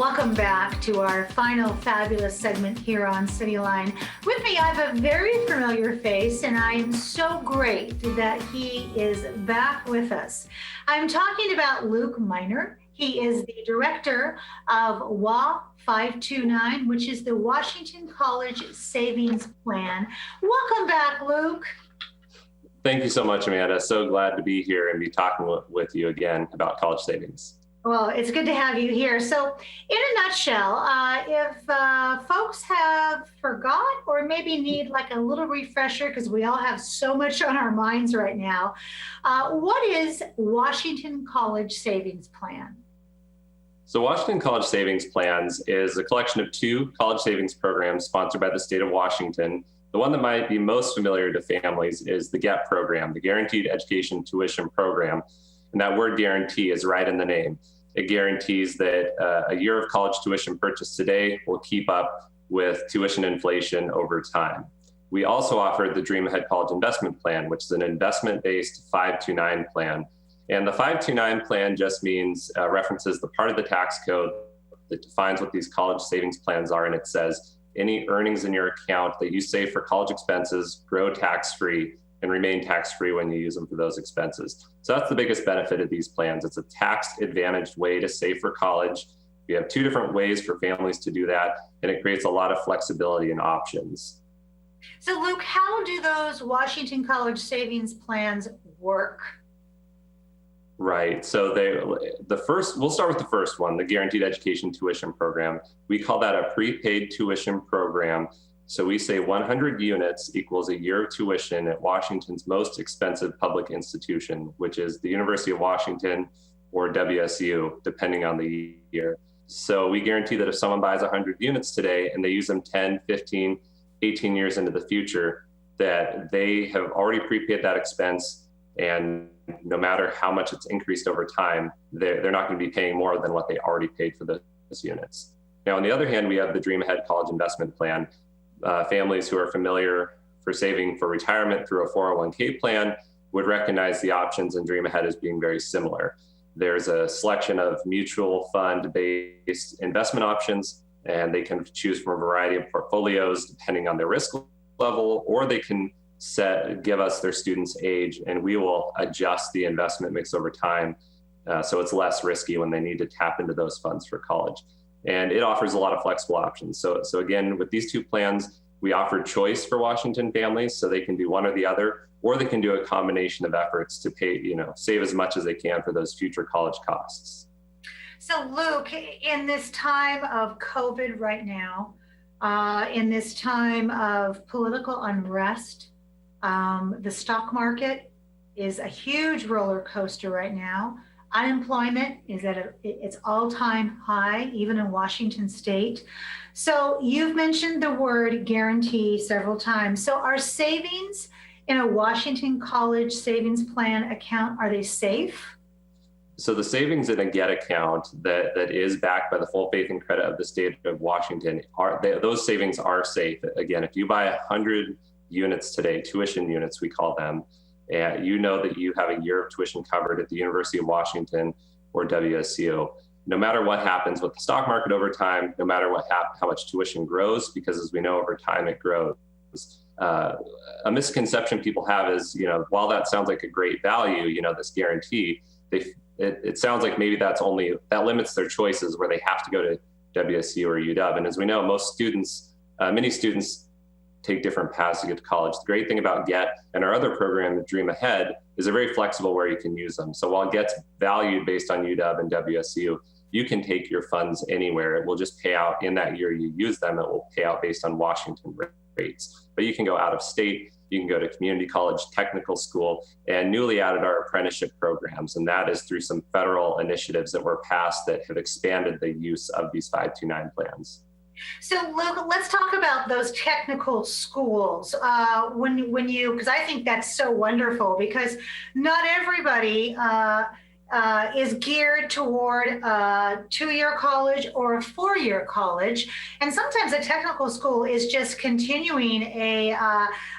Welcome back to our final fabulous segment here on Cityline. With me, I have a very familiar face, and I am so great that he is back with us. I'm talking about Luke Miner. He is the director of WA 529, which is the Washington College Savings Plan. Welcome back, Luke. Thank you so much, Amanda. So glad to be here and be talking with you again about college savings. Well, it's good to have you here. So in a nutshell, if folks have forgot or maybe need like a little refresher, because we all have so much on our minds right now, what is Washington College Savings Plan? So Washington College Savings Plans is a collection of two college savings programs sponsored by the state of Washington. The one that might be most familiar to families is the GET program, the Guaranteed Education Tuition Program. And that word guarantee is right in the name. It guarantees that a year of college tuition purchased today will keep up with tuition inflation over time. We also offered the DreamAhead College Investment Plan, which is an investment-based 529 plan. And the 529 plan just means, references the part of the tax code that defines what these college savings plans are. And it says, any earnings in your account that you save for college expenses grow tax-free and remain tax-free when you use them for those expenses. So that's the biggest benefit of these plans. It's a tax-advantaged way to save for college. We have two different ways for families to do that, and it creates a lot of flexibility and options. So Luke, how do those Washington College Savings Plans work? Right, so we'll start with the first one, the Guaranteed Education Tuition Program. We call that a prepaid tuition program. So we say 100 units equals a year of tuition at Washington's most expensive public institution, which is the University of Washington or WSU, depending on the year. So we guarantee that if someone buys 100 units today and they use them 10, 15, 18 years into the future, that they have already prepaid that expense, and no matter how much it's increased over time, they're not going to be paying more than what they already paid for those units. Now, on the other hand, we have the DreamAhead College Investment Plan. Families who are familiar for saving for retirement through a 401k plan would recognize the options in DreamAhead as being very similar. There's a selection of mutual fund-based investment options, and they can choose from a variety of portfolios depending on their risk level, or they can give us their student's age, and we will adjust the investment mix over time so it's less risky when they need to tap into those funds for college. And it offers a lot of flexible options. So again, with these two plans, we offer choice for Washington families, so they can do one or the other, or they can do a combination of efforts to pay, save as much as they can for those future college costs. So Luke, in this time of COVID right now, in this time of political unrest, the stock market is a huge roller coaster right now. Unemployment is at its all-time high, even in Washington state. So you've mentioned the word guarantee several times. So are savings in a Washington College Savings Plan account, are they safe? So the savings in a GET account that is backed by the full faith and credit of the state of Washington, those savings are safe. Again, if you buy 100 units today, tuition units we call them, and you know that you have a year of tuition covered at the University of Washington or WSU. No matter what happens with the stock market over time, no matter how much tuition grows, because as we know over time it grows. A misconception people have is, while that sounds like a great value, this guarantee, it sounds like maybe that limits their choices where they have to go to WSU or UW. And as we know, many students take different paths to get to college. The great thing about GET and our other program, DreamAhead, is they're very flexible where you can use them. So while GET's valued based on UW and WSU, you can take your funds anywhere. It will just pay out in that year you use them. It will pay out based on Washington rates. But you can go out of state, you can go to community college, technical school, and newly added our apprenticeship programs. And that is through some federal initiatives that were passed that have expanded the use of these 529 plans. So Luke, let's talk about those technical schools. Because I think that's so wonderful, because not everybody is geared toward a 2-year college or a 4-year college. And sometimes a technical school is just continuing a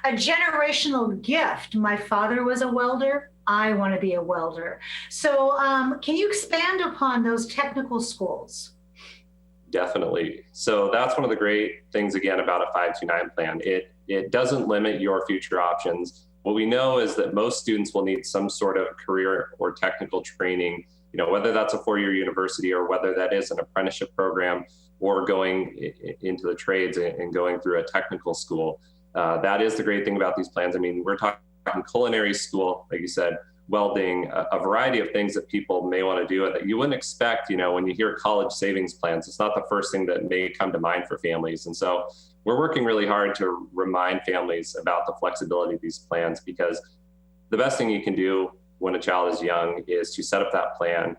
generational gift. My father was a welder. I want to be a welder. So can you expand upon those technical schools? Definitely. So that's one of the great things, again, about a 529 plan. It doesn't limit your future options. What we know is that most students will need some sort of career or technical training, whether that's a four-year university or whether that is an apprenticeship program or going into the trades and going through a technical school. That is the great thing about these plans. I mean, we're talking culinary school, like you said, welding, a variety of things that people may want to do that you wouldn't expect, when you hear college savings plans. It's not the first thing that may come to mind for families. And so we're working really hard to remind families about the flexibility of these plans, because the best thing you can do when a child is young is to set up that plan,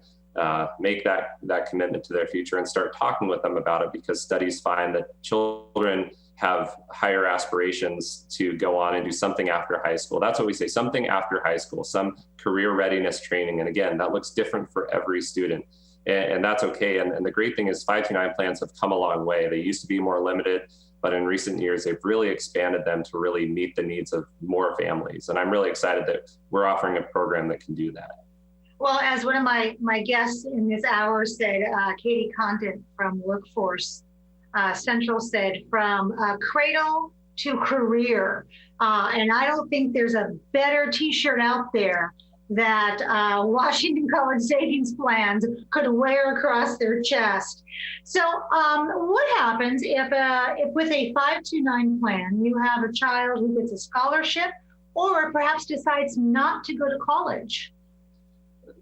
make that commitment to their future, and start talking with them about it, because studies find that children have higher aspirations to go on and do something after high school. That's what we say, something after high school, some career readiness training. And again, that looks different for every student, and that's okay. And the great thing is 529 plans have come a long way. They used to be more limited, but in recent years, they've really expanded them to really meet the needs of more families. And I'm really excited that we're offering a program that can do that. Well, as one of my guests in this hour said, Katie Condon from Workforce Central said, from cradle to career. And I don't think there's a better t-shirt out there that Washington College Savings Plans could wear across their chest. So what happens if with a 529 plan, you have a child who gets a scholarship or perhaps decides not to go to college?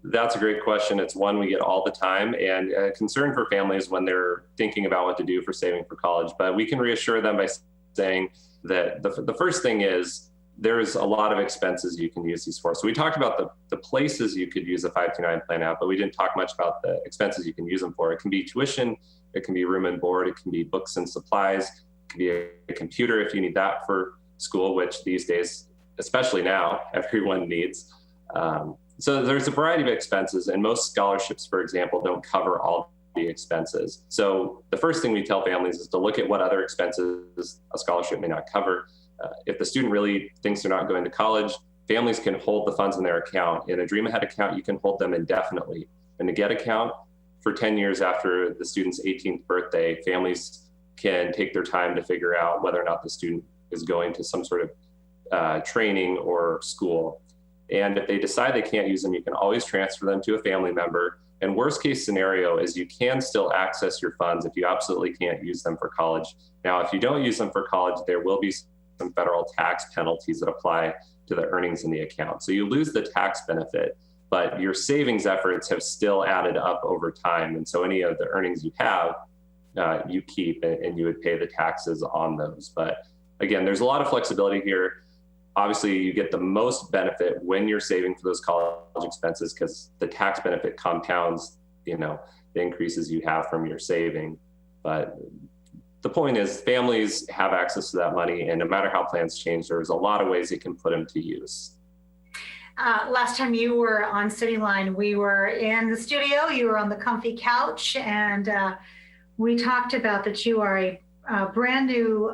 That's a great question. It's one we get all the time, and a concern for families when they're thinking about what to do for saving for college. But we can reassure them by saying that the first thing is there's a lot of expenses you can use these for. So we talked about the places you could use a 529 plan at, but we didn't talk much about the expenses you can use them for. It can be tuition, it can be room and board, it can be books and supplies, it can be a computer if you need that for school, which these days, especially now, everyone needs. So there's a variety of expenses, and most scholarships, for example, don't cover all the expenses. So the first thing we tell families is to look at what other expenses a scholarship may not cover. If the student really thinks they're not going to college, families can hold the funds in their account. In a DreamAhead account, you can hold them indefinitely. In a Get account, for 10 years after the student's 18th birthday, families can take their time to figure out whether or not the student is going to some sort of training or school. And if they decide they can't use them, you can always transfer them to a family member. And worst case scenario is you can still access your funds if you absolutely can't use them for college. Now, if you don't use them for college, there will be some federal tax penalties that apply to the earnings in the account. So you lose the tax benefit, but your savings efforts have still added up over time. And so any of the earnings you have, you keep, and you would pay the taxes on those. But again, there's a lot of flexibility here. Obviously, you get the most benefit when you're saving for those college expenses, because the tax benefit compounds, the increases you have from your saving. But the point is, families have access to that money, and no matter how plans change, there's a lot of ways you can put them to use. Last time you were on Cityline, we were in the studio, you were on the comfy couch, and we talked about that you are a brand new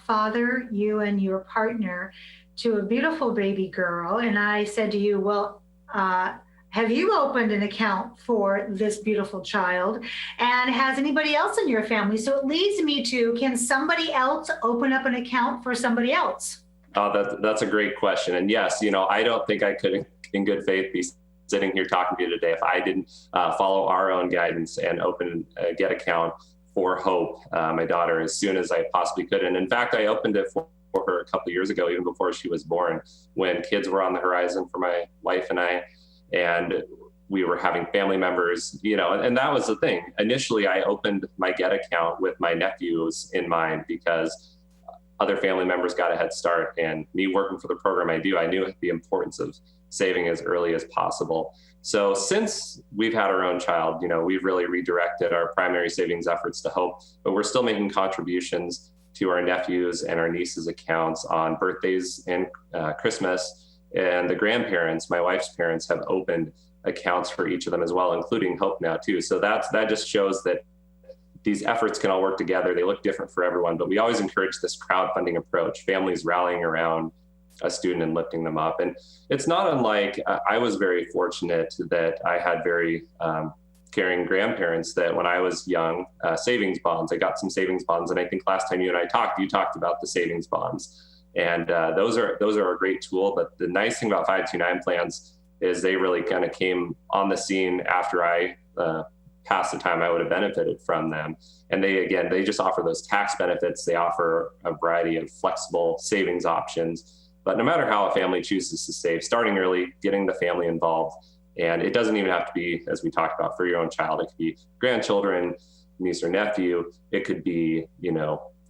father, you and your partner, to a beautiful baby girl. And I said to you, well, have you opened an account for this beautiful child? And has anybody else in your family? So it leads me to, can somebody else open up an account for somebody else? That's a great question. And yes, I don't think I could, in good faith, be sitting here talking to you today if I didn't follow our own guidance and open a Get account for Hope, my daughter, as soon as I possibly could. And in fact, I opened it for her a couple of years ago, even before she was born, when kids were on the horizon for my wife and I, and we were having family members, and that was the thing. Initially, I opened my Get account with my nephews in mind, because other family members got a head start, and me working for the program I knew the importance of saving as early as possible. So since we've had our own child, we've really redirected our primary savings efforts to Hope, but we're still making contributions to our nephews and our nieces' accounts on birthdays and Christmas. And the grandparents, my wife's parents, have opened accounts for each of them as well, including Hope now too. So that just shows that these efforts can all work together. They look different for everyone, but we always encourage this crowdfunding approach, families rallying around a student and lifting them up. And it's not unlike, I was very fortunate that I had very caring grandparents that when I was young, savings bonds, I got some savings bonds. And I think last time you and I talked, you talked about the savings bonds. And those are a great tool. But the nice thing about 529 plans is they really kind of came on the scene after I past the time I would have benefited from them. And they just offer those tax benefits. They offer a variety of flexible savings options. But no matter how a family chooses to save, starting early, getting the family involved, and it doesn't even have to be, as we talked about, for your own child. It could be grandchildren, niece or nephew. It could be,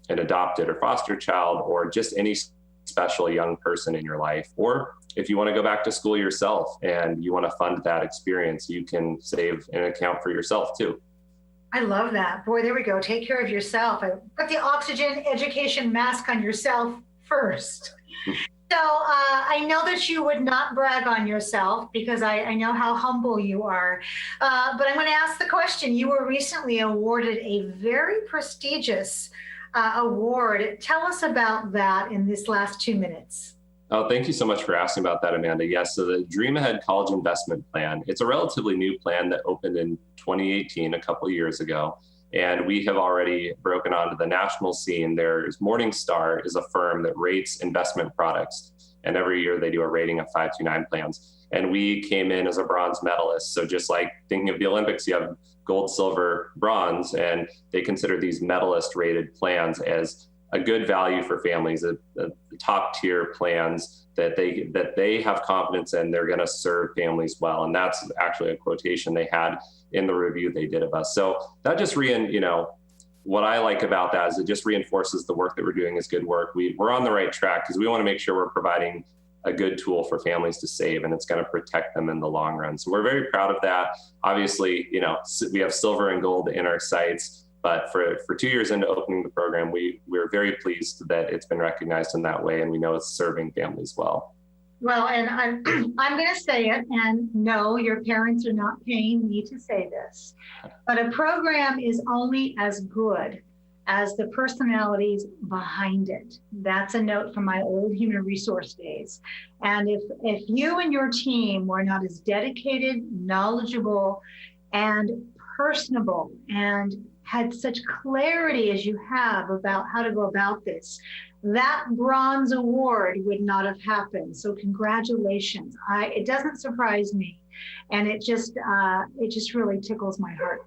an adopted or foster child, or just any special young person in your life. Or if you want to go back to school yourself and you want to fund that experience, you can save an account for yourself too. I love that. Boy, there we go. Take care of yourself. Put the oxygen education mask on yourself first. So I know that you would not brag on yourself because I know how humble you are. But I'm going to ask the question. You were recently awarded a very prestigious award. Tell us about that in this last 2 minutes. Oh, thank you so much for asking about that, Amanda. Yes, so the DreamAhead College Investment Plan, it's a relatively new plan that opened in 2018, a couple of years ago. And we have already broken onto the national scene. There's Morningstar is a firm that rates investment products. And every year they do a rating of 529 plans. And we came in as a bronze medalist. So just like thinking of the Olympics, you have gold, silver, bronze, and they consider these medalist rated plans as a good value for families, the top tier plans that they have confidence in, they're going to serve families well. And that's actually a quotation they had in the review they did of us. So that just what I like about that is it just reinforces the work that we're doing is good work. We're on the right track because we want to make sure we're providing a good tool for families to save, and it's going to protect them in the long run. So we're very proud of that. Obviously, we have silver and gold in our sights, but for 2 years into opening the program, we're very pleased that it's been recognized in that way, and we know it's serving families well. Well, and I'm going to say it, and no, your parents are not paying me to say this, but a program is only as good as the personalities behind it. That's a note from my old human resource days. And if you and your team were not as dedicated, knowledgeable, and personable, and had such clarity as you have about how to go about this, that bronze award would not have happened. So congratulations. It doesn't surprise me. And it just really tickles my heart.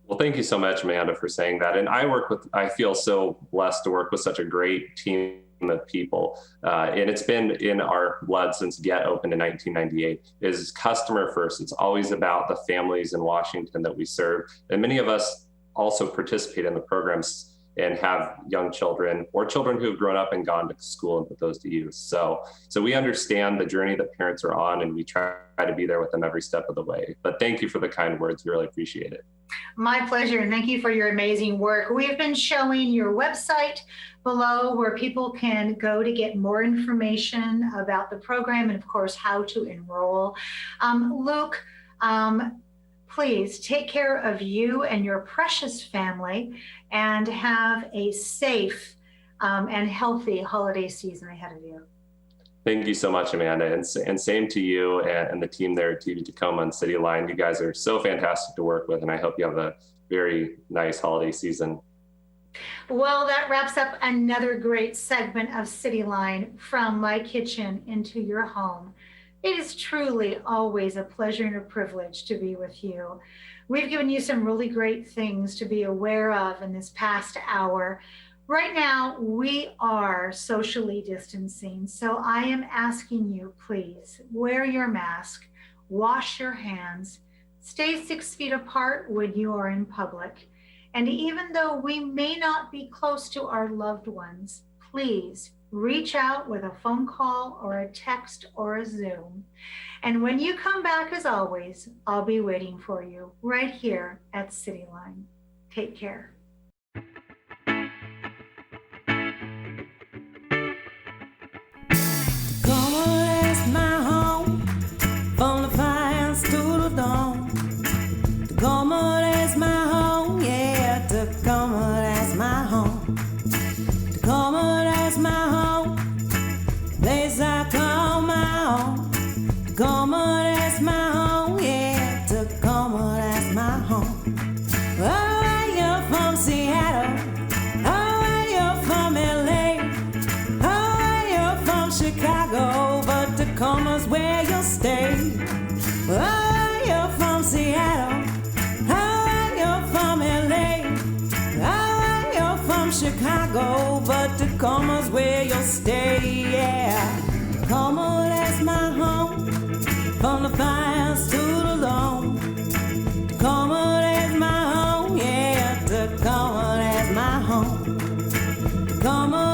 Well, thank you so much, Amanda, for saying that. And I feel so blessed to work with such a great team of people. And it's been in our blood since GET opened in 1998, is customer first. It's always about the families in Washington that we serve. And many of us also participate in the programs and have young children or children who have grown up and gone to school and put those to use. So we understand the journey that parents are on, and we try to be there with them every step of the way. But thank you for the kind words. We really appreciate it. My pleasure, and thank you for your amazing work. We've been showing your website below where people can go to get more information about the program and, of course, how to enroll. Luke, please take care of you and your precious family and have a safe and healthy holiday season ahead of you. Thank you so much, Amanda. And same to you and the team there at TV Tacoma and Cityline. You guys are so fantastic to work with, and I hope you have a very nice holiday season. Well, that wraps up another great segment of Cityline, from my kitchen into your home. It is truly always a pleasure and a privilege to be with you. We've given you some really great things to be aware of in this past hour. Right now, we are socially distancing, so I am asking you, please, wear your mask, wash your hands, stay 6 feet apart when you are in public. And even though we may not be close to our loved ones, please reach out with a phone call or a text or a Zoom. And when you come back, as always, I'll be waiting for you right here at Cityline. Take care. Tacoma, that's my home, yeah, Tacoma, where you'll stay. Oh, you're from Seattle. Oh, you're from LA. Oh, you're from Chicago. But Tacoma's where you'll stay, yeah. Tacoma, that's my home. From the fires to the loam. Tacoma, that's my home, yeah. Tacoma, that's my home. Tacoma,